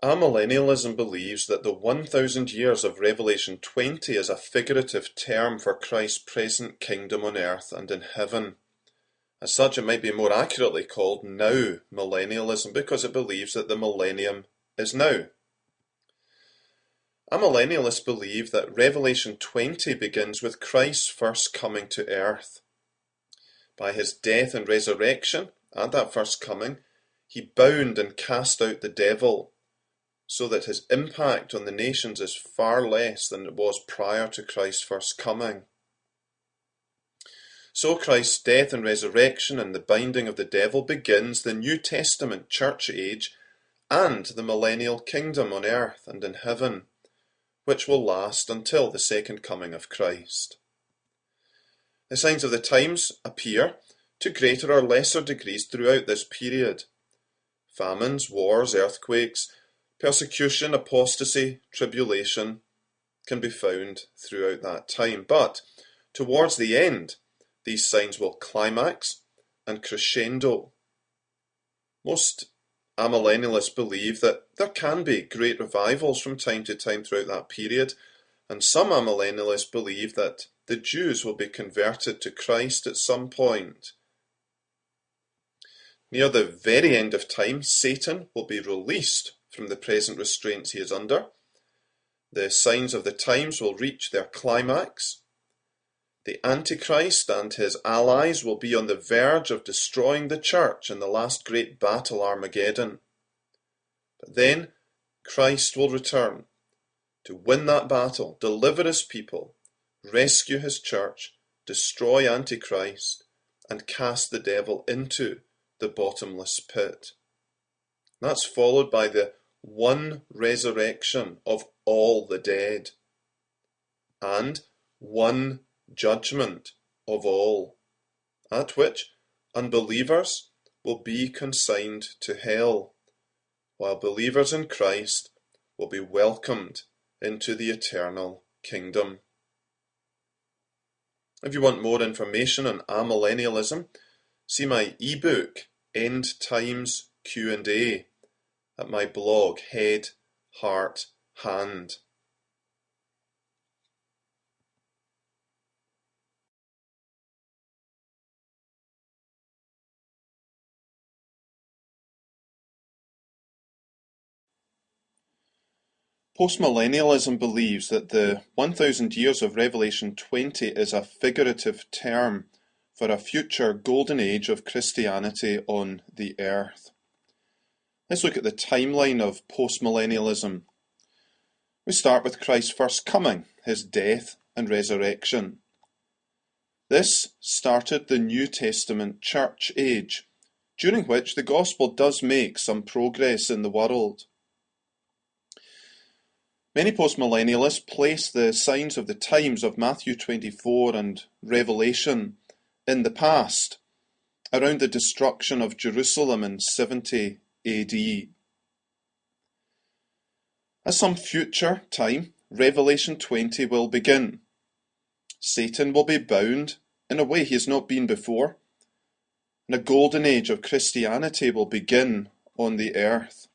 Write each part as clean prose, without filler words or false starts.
Amillennialism believes that the 1,000 years of Revelation 20 is a figurative term for Christ's present kingdom on earth and in heaven. As such, it might be more accurately called now millennialism because it believes that the millennium is now. Amillennialists believe that Revelation 20 begins with Christ's first coming to earth. By his death and resurrection, at that first coming, he bound and cast out the devil, so that his impact on the nations is far less than it was prior to Christ's first coming. So Christ's death and resurrection and the binding of the devil begins the New Testament church age and the millennial kingdom on earth and in heaven, which will last until the second coming of Christ. The signs of the times appear to greater or lesser degrees throughout this period. Famines, wars, earthquakes, persecution, apostasy, tribulation can be found throughout that time. But towards the end, these signs will climax and crescendo. Most amillennialists believe that there can be great revivals from time to time throughout that period, and some amillennialists believe that the Jews will be converted to Christ at some point. Near the very end of time, Satan will be released from the present restraints he is under. The signs of the times will reach their climax. The Antichrist and his allies will be on the verge of destroying the church in the last great battle, Armageddon. But then Christ will return to win that battle, deliver his people, rescue his church, destroy Antichrist, and cast the devil into the bottomless pit. That's followed by the one resurrection of all the dead, and one judgment of all, at which unbelievers will be consigned to hell, while believers in Christ will be welcomed into the eternal kingdom. If you want more information on amillennialism, see my ebook, End Times Q&A, at my blog, Head, Heart, Hand. Postmillennialism believes that the 1,000 years of Revelation 20 is a figurative term for a future golden age of Christianity on the earth. Let's look at the timeline of postmillennialism. We start with Christ's first coming, his death and resurrection. This started the New Testament church age, during which the gospel does make some progress in the world. Many postmillennialists place the signs of the times of Matthew 24 and Revelation in the past, around the destruction of Jerusalem in 70 AD. At some future time, Revelation 20 will begin. Satan will be bound in a way he has not been before, and a golden age of Christianity will begin on the earth.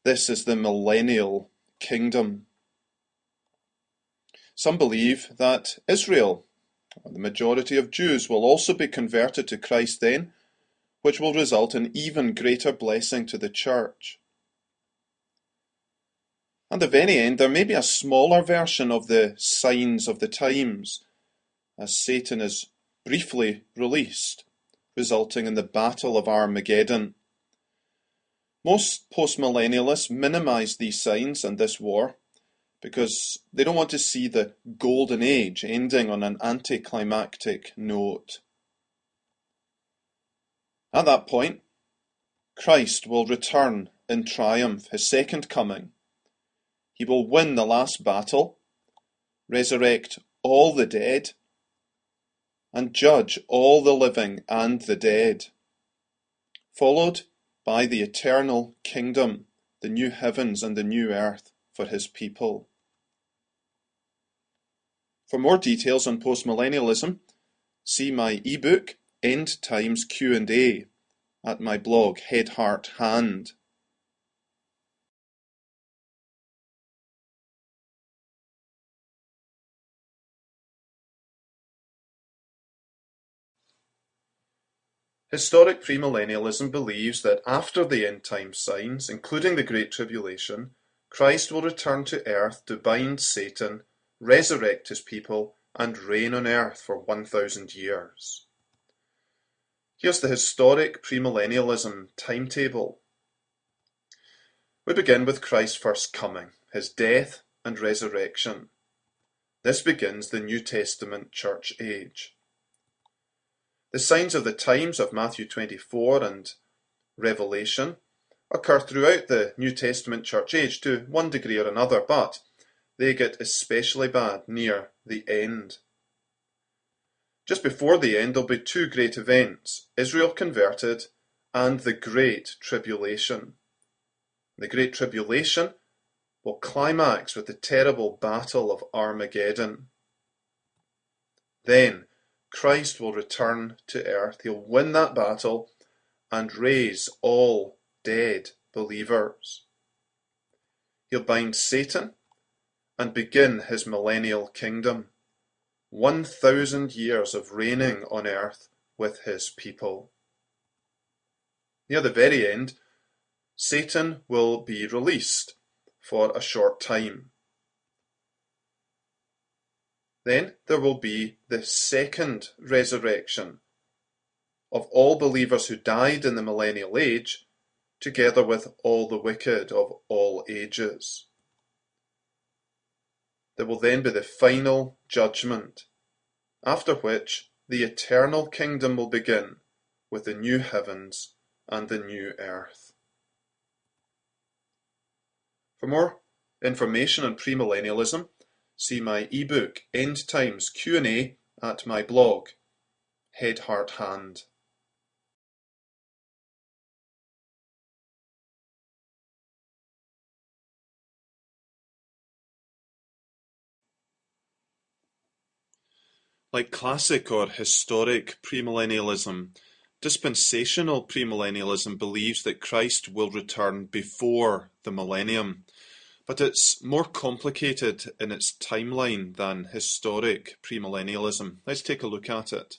This is the millennial kingdom. Some believe that Israel, the majority of Jews, will also be converted to Christ then, which will result in even greater blessing to the church. At the very end, there may be a smaller version of the signs of the times, as Satan is briefly released, resulting in the Battle of Armageddon. Most postmillennialists minimize these signs and this war because they don't want to see the golden age ending on an anticlimactic note. At that point, Christ will return in triumph, his second coming. He will win the last battle, resurrect all the dead, and judge all the living and the dead, followed by the eternal kingdom, the new heavens and the new earth for his people. For more details on postmillennialism, see my ebook, End Times Q&A, at my blog, Head, Heart, Hand. Historic premillennialism believes that after the end-time signs, including the Great Tribulation, Christ will return to earth to bind Satan, resurrect his people, and reign on earth for 1,000 years. Here's the historic premillennialism timetable. We begin with Christ's first coming, his death and resurrection. This begins the New Testament church age. The signs of the times of Matthew 24 and Revelation occur throughout the New Testament church age to one degree or another, but they get especially bad near the end. Just before the end, there'll be two great events: Israel converted and the Great Tribulation. The Great Tribulation will climax with the terrible battle of Armageddon. Then Christ will return to earth. He'll win that battle and raise all dead believers. He'll bind Satan and begin his millennial kingdom. 1,000 years of reigning on earth with his people. Near the very end, Satan will be released for a short time. Then there will be the second resurrection of all believers who died in the millennial age, together with all the wicked of all ages. There will then be the final judgment, after which the eternal kingdom will begin with the new heavens and the new earth. For more information on premillennialism, see my ebook End Times Q&A at my blog, Head, Heart, Hand. Like classic or historic premillennialism, dispensational premillennialism believes that Christ will return before the millennium, but it's more complicated in its timeline than historic premillennialism. Let's take a look at it.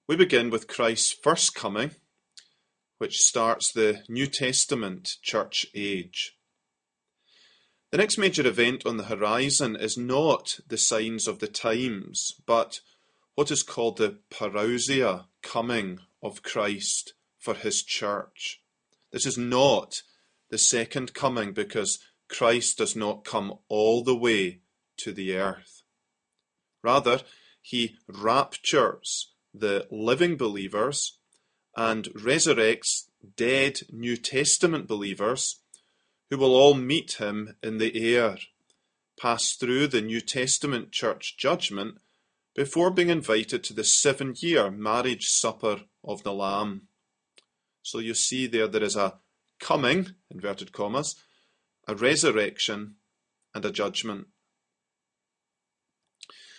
We begin with Christ's first coming, which starts the New Testament church age. The next major event on the horizon is not the signs of the times, but what is called the parousia, coming of Christ for his church. This is not the second coming, because Christ does not come all the way to the earth. Rather, he raptures the living believers and resurrects dead New Testament believers who will all meet him in the air, pass through the New Testament church judgment before being invited to the 7-year marriage supper of the Lamb. So you see there is a coming, inverted commas, a resurrection, and a judgment.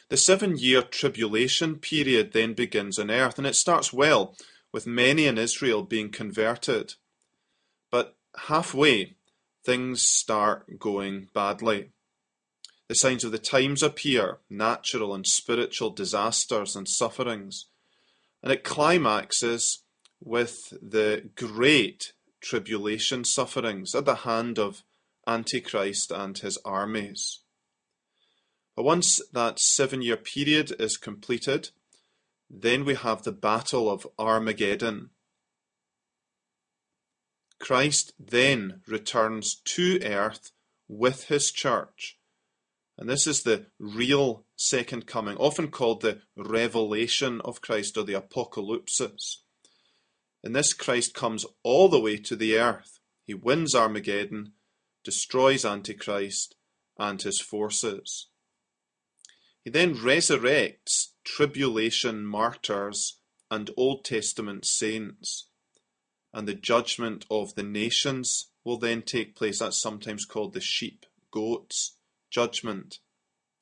The 7-year tribulation period then begins on earth, and it starts well, with many in Israel being converted. But halfway, things start going badly. The signs of the times appear, natural and spiritual disasters and sufferings, and it climaxes with the great tribulation sufferings at the hand of Antichrist and his armies. But once that 7-year period is completed, then we have the Battle of Armageddon. Christ then returns to earth with his church, and this is the real second coming, often called the revelation of Christ or the apocalypsis. In this, Christ comes all the way to the earth. He wins Armageddon, destroys Antichrist and his forces. He then resurrects tribulation martyrs and Old Testament saints, and the judgment of the nations will then take place. That's sometimes called the sheep-goats judgment.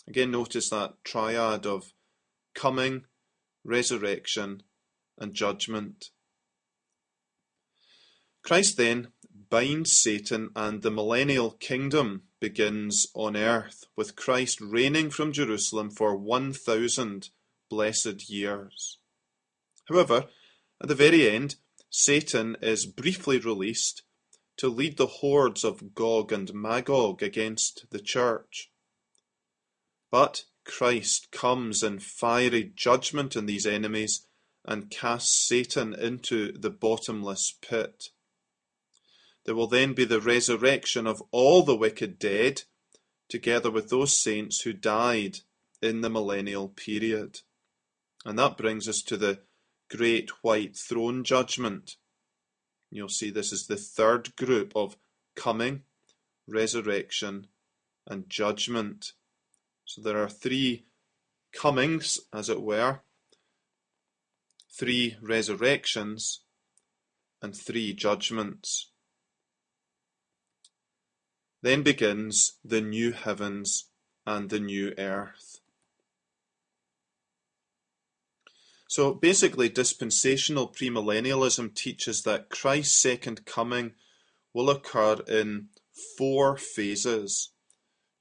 Again, notice that triad of coming, resurrection, and judgment. Christ then binds Satan, and the millennial kingdom begins on earth, with Christ reigning from Jerusalem for 1,000 blessed years. However, At the very end, Satan is briefly released to lead the hordes of Gog and Magog against the church. But Christ comes in fiery judgment on these enemies and casts Satan into the bottomless pit. There will then be the resurrection of all the wicked dead, together with those saints who died in the millennial period. And that brings us to the great white throne judgment. You'll see this is the third group of coming, resurrection, and judgment. So there are three comings, as it were, three resurrections, and three judgments. Then begins the new heavens and the new earth. So basically, dispensational premillennialism teaches that Christ's second coming will occur in 4 phases.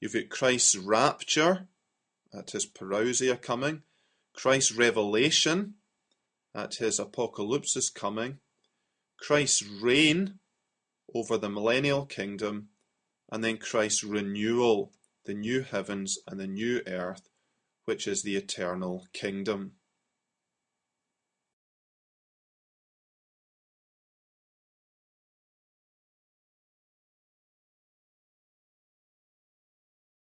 You've got Christ's rapture at his parousia coming, Christ's revelation at his apocalypsis coming, Christ's reign over the millennial kingdom, and then Christ's renewal, the new heavens and the new earth, which is the eternal kingdom.